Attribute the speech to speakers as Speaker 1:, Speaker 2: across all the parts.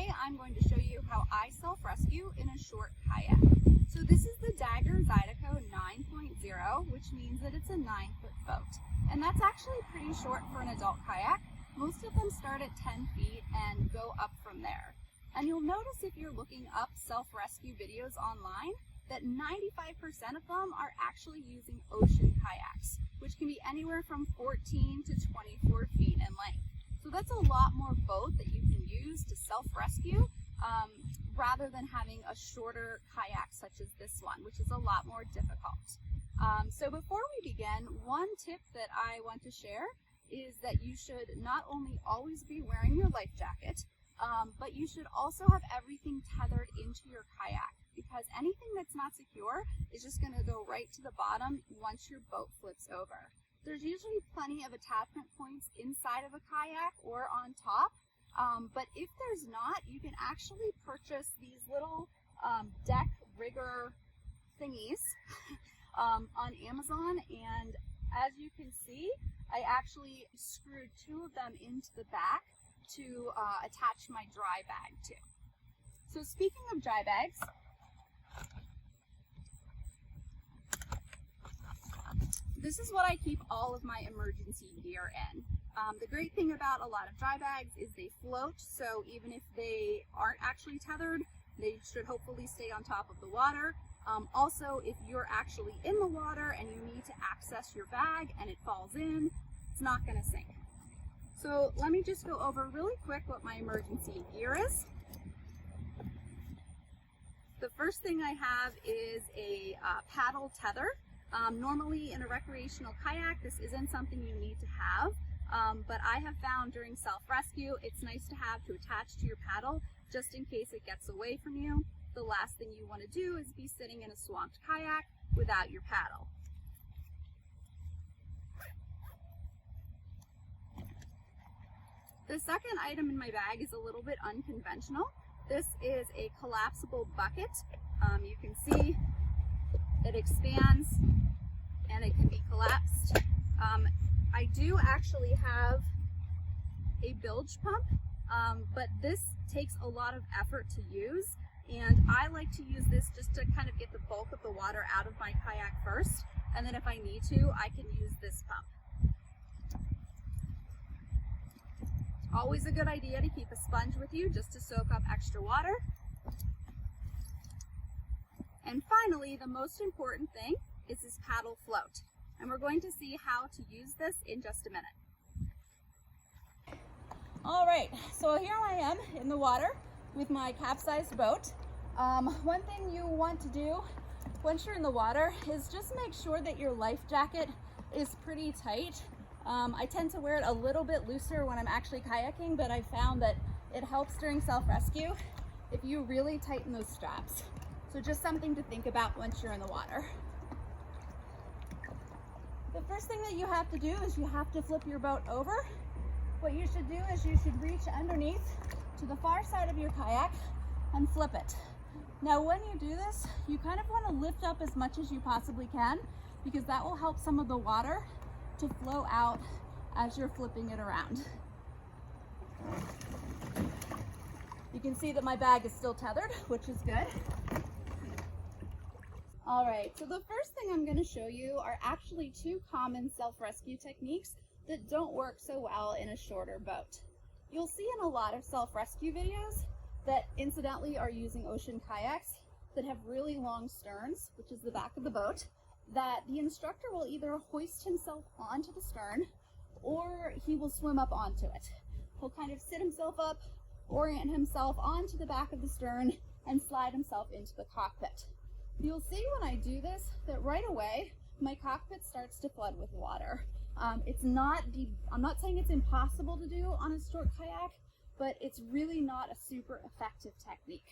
Speaker 1: Today I'm going to show you how I self-rescue in a short kayak. So this is the Dagger Zydeco 9.0, which means that it's a 9-foot boat. And that's actually pretty short for an adult kayak. Most of them start at 10 feet and go up from there. And you'll notice if you're looking up self-rescue videos online that 95% of them are actually using ocean kayaks, which can be anywhere from 14 to 24 feet in length. So that's a lot more boat that you can use to self-rescue rather than having a shorter kayak such as this one, which is a lot more difficult. So before we begin, one tip that I want to share is that you should not only always be wearing your life jacket, but you should also have everything tethered into your kayak, because anything that's not secure is just going to go right to the bottom once your boat flips over. There's usually plenty of attachment points inside of a kayak or on top, but if there's not, you can actually purchase these little deck rigger thingies on Amazon, and as you can see, I actually screwed 2 of them into the back to attach my dry bag to. So speaking of dry bags, this is what I keep all of my emergency gear in. The great thing about a lot of dry bags is they float, so even if they aren't actually tethered, they should hopefully stay on top of the water. Also, if you're actually in the water and you need to access your bag and it falls in, it's not going to sink. So let me just go over really quick what my emergency gear is. The first thing I have is a paddle tether. Normally in a recreational kayak, this isn't something you need to have, but I have found during self-rescue, it's nice to have to attach to your paddle just in case it gets away from you. The last thing you want to do is be sitting in a swamped kayak without your paddle. The second item in my bag is a little bit unconventional. This is a collapsible bucket. You can see it expands and it can be collapsed. I do actually have a bilge pump, but this takes a lot of effort to use, and I like to use this just to kind of get the bulk of the water out of my kayak first, and then if I need to, I can use this pump. Always a good idea to keep a sponge with you just to soak up extra water. And finally, the most important thing is this paddle float. And we're going to see how to use this in just a minute. All right, so here I am in the water with my capsized boat. One thing you want to do once you're in the water is just make sure that your life jacket is pretty tight. I tend to wear it a little bit looser when I'm actually kayaking, but I found that it helps during self-rescue if you really tighten those straps. So just something to think about once you're in the water. The first thing that you have to do is you have to flip your boat over. What you should do is you should reach underneath to the far side of your kayak and flip it. Now when you do this, you kind of want to lift up as much as you possibly can, because that will help some of the water to flow out as you're flipping it around. You can see that my bag is still tethered, which is good. All right, so the first thing I'm going to show you are actually 2 common self-rescue techniques that don't work so well in a shorter boat. You'll see in a lot of self-rescue videos that incidentally are using ocean kayaks that have really long sterns, which is the back of the boat, that the instructor will either hoist himself onto the stern or he will swim up onto it. He'll kind of sit himself up, orient himself onto the back of the stern, and slide himself into the cockpit. You'll see when I do this that right away my cockpit starts to flood with water. I'm not saying it's impossible to do on a short kayak, but it's really not a super effective technique.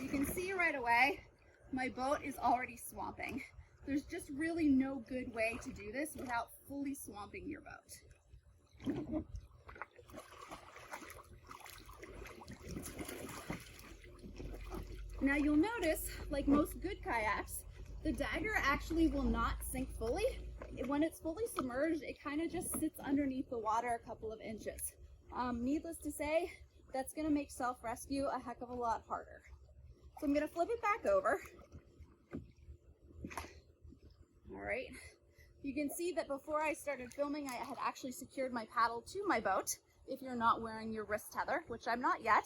Speaker 1: You can see right away my boat is already swamping. There's just really no good way to do this without fully swamping your boat. Now you'll notice, like most good kayaks, the Dagger actually will not sink fully. when it's fully submerged, it kind of just sits underneath the water a couple of inches. Needless to say, that's going to make self-rescue a heck of a lot harder. So I'm going to flip it back over. All right. You can see that before I started filming, I had actually secured my paddle to my boat. If you're not wearing your wrist tether, which I'm not yet,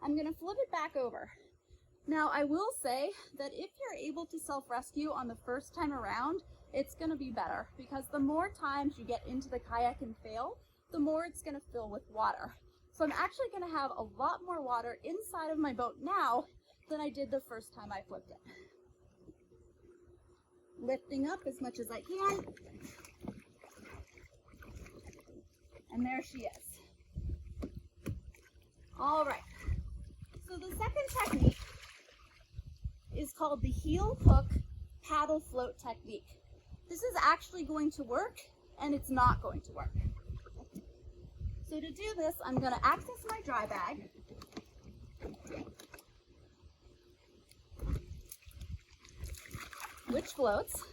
Speaker 1: I'm going to flip it back over. Now, I will say that if you're able to self-rescue on the first time around, it's going to be better, because the more times you get into the kayak and fail, the more it's going to fill with water. So I'm actually going to have a lot more water inside of my boat now than I did the first time I flipped it. Lifting up as much as I can. And there she is. All right. So the second technique is called the heel hook paddle float technique. This is actually going to work, and it's not going to work. So to do this, I'm going to access my dry bag. Which floats.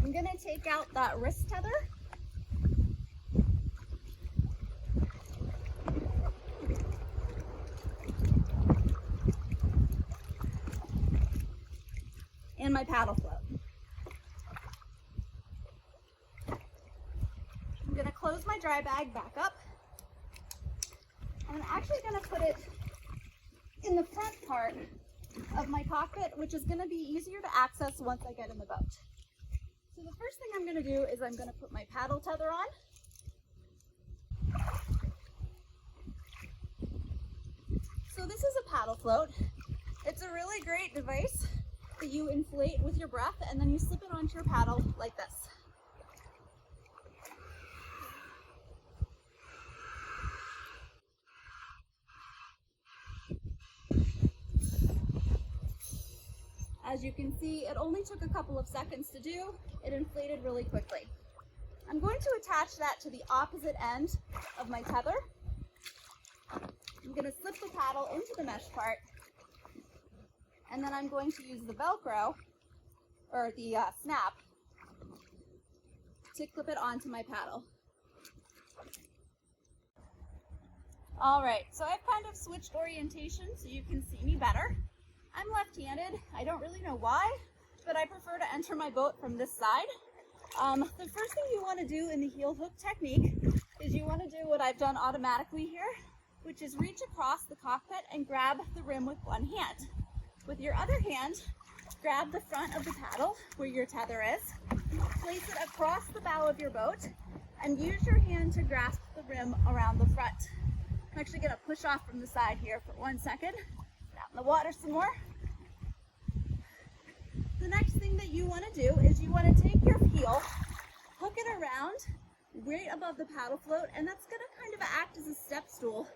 Speaker 1: I'm going to take out that wrist tether. And my paddle float. I'm going to close my dry bag back up. I'm actually going to put it in the front part of my cockpit, which is going to be easier to access once I get in the boat. So the first thing I'm going to do is I'm going to put my paddle tether on. So this is a paddle float. It's a really great device that you inflate with your breath, and then you slip it onto your paddle like this. As you can see, it only took a couple of seconds to do. It inflated really quickly. I'm going to attach that to the opposite end of my tether. I'm going to slip the paddle into the mesh part, and then I'm going to use the Velcro, or the snap, to clip it onto my paddle. All right, so I've kind of switched orientation so you can see me better. I'm left-handed. I don't really know why, but I prefer to enter my boat from this side. The first thing you want to do in the heel hook technique is you want to do what I've done automatically here, which is reach across the cockpit and grab the rim with one hand. With your other hand, grab the front of the paddle where your tether is, place it across the bow of your boat, and use your hand to grasp the rim around the front. I'm actually going to push off from the side here for 1 second. Out in the water some more. The next thing that you want to do is you want to take your heel, hook it around right above the paddle float, and that's going to kind of act as a step stool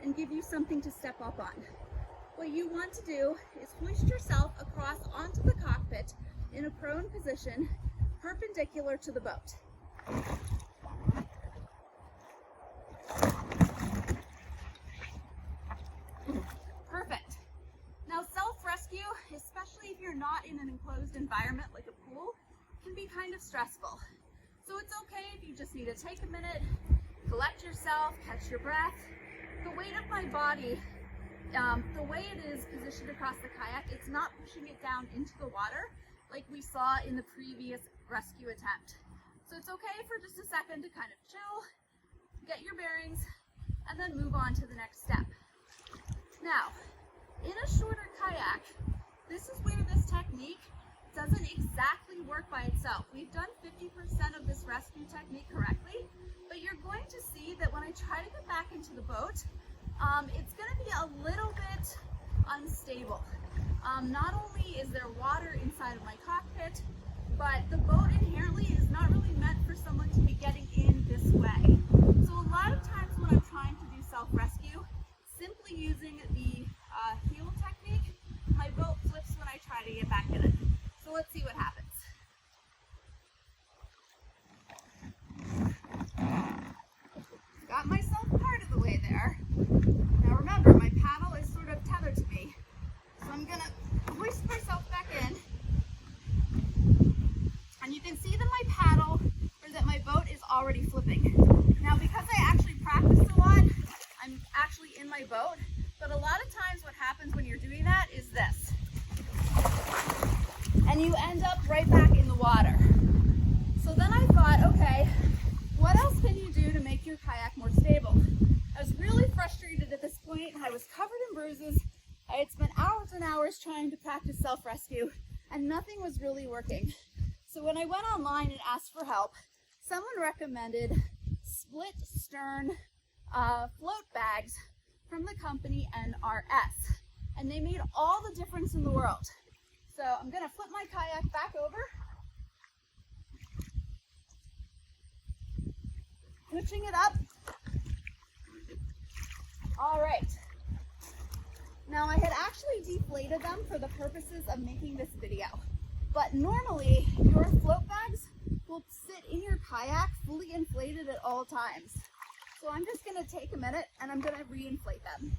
Speaker 1: and give you something to step up on. What you want to do is hoist yourself across onto the cockpit in a prone position, perpendicular to the boat. Perfect. Now, self-rescue, especially if you're not in an enclosed environment like a pool, can be kind of stressful. So it's okay if you just need to take a minute, collect yourself, catch your breath. The weight of my body, the way it is positioned across the kayak, it's not pushing it down into the water like we saw in the previous rescue attempt. So it's okay for just a second to kind of chill, get your bearings, and then move on to the next step. Now, in a shorter kayak, this is where this technique doesn't exactly work by itself. We've done 50% of this rescue technique correctly, but you're going to see that when I try to get back into the boat, it's going to be a little bit unstable. Not only is there water inside of my cockpit, but the boat inherently is not really meant for someone to be getting in this way. So a lot of times when I'm trying to do self-rescue, simply using the heel technique, my boat flips when I try to get back in it. So let's see what happens. Got myself part of the way there. Now remember, my paddle But a lot of times what happens when you're doing that is this. And you end up right back in the water. So then I thought, okay, what else can you do to make your kayak more stable? I was really frustrated at this point. I was covered in bruises. I had spent hours and hours trying to practice self-rescue, and nothing was really working. So when I went online and asked for help, someone recommended split stern float bags from the company NRS, and they made all the difference in the world. So I'm gonna flip my kayak back over, pushing it up. All right. Now I had actually deflated them for the purposes of making this video, but normally your float bags will sit in your kayak fully inflated at all times. So I'm just gonna take a minute and I'm gonna re-inflate them.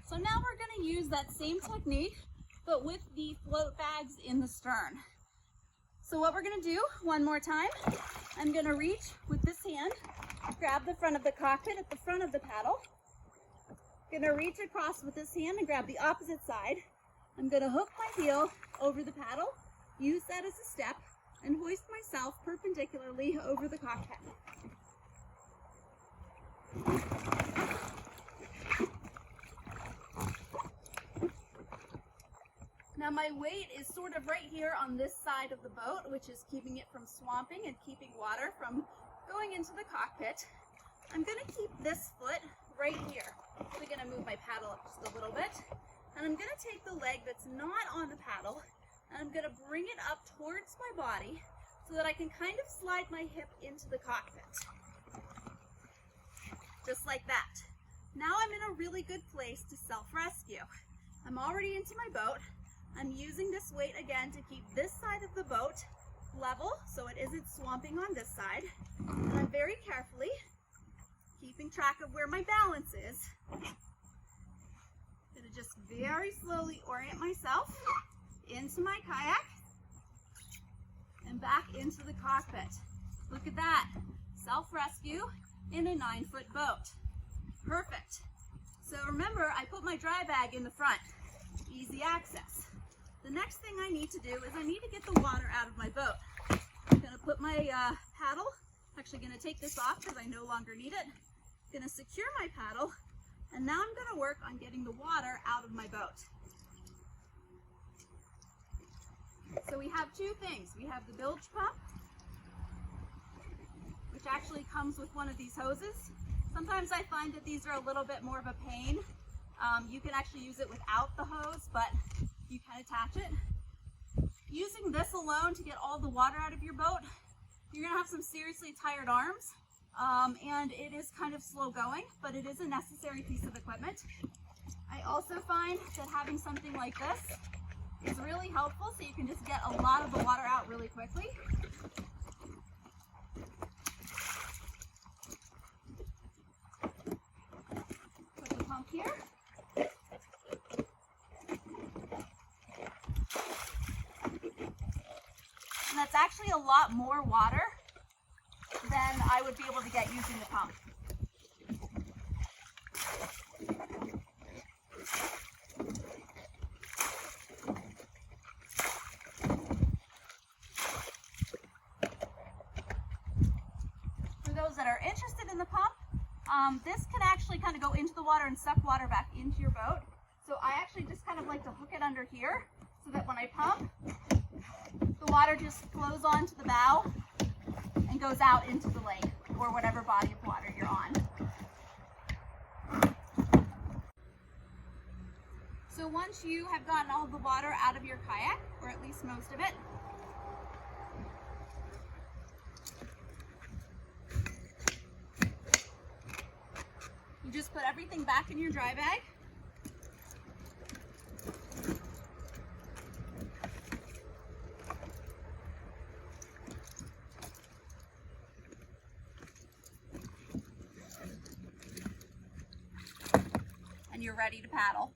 Speaker 1: So now we're gonna use that same technique, but with the float bags in the stern. So what we're gonna do one more time, I'm gonna reach with this hand, grab the front of the cockpit at the front of the paddle. Gonna reach across with this hand and grab the opposite side. I'm gonna hook my heel over the paddle, use that as a step, and hoist myself perpendicularly over the cockpit. Now my weight is sort of right here on this side of the boat, which is keeping it from swamping and keeping water from going into the cockpit. I'm gonna keep this foot right here. I'm gonna move my paddle up just a little bit. And I'm gonna take the leg that's not on the paddle and I'm gonna bring it up towards my body so that I can kind of slide my hip into the cockpit. Just like that. Now I'm in a really good place to self-rescue. I'm already into my boat. I'm using this weight again to keep this side of the boat level so it isn't swamping on this side. And I'm very carefully keeping track of where my balance is. I'm gonna just very slowly orient myself into my kayak and back into the cockpit. Look at that, self-rescue in a 9-foot boat. Perfect. So remember, I put my dry bag in the front, easy access. The next thing I need to do is I need to get the water out of my boat. I'm gonna put my paddle, actually gonna take this off because I no longer need it. Gonna secure my paddle, and now I'm gonna work on getting the water out of my boat. So we have two things. We have the bilge pump, which actually comes with one of these hoses. Sometimes I find that these are a little bit more of a pain. You can actually use it without the hose, but you can attach it. Using this alone to get all the water out of your boat, you're gonna have some seriously tired arms. And it is kind of slow going, but it is a necessary piece of equipment. I also find that having something like this is really helpful, so you can just get a lot of the water out really quickly. Put the pump here. And that's actually a lot more water than I would be able to get using the pump. For those that are interested in the pump, this can actually kind of go into the water and suck water back into your boat. So I actually just kind of like to hook it under here so that when I pump, the water just flows onto the bow and goes out into the lake or whatever body of water you're on. So once you have gotten all the water out of your kayak, or at least most of it, you just put everything back in your dry bag. And you're ready to paddle.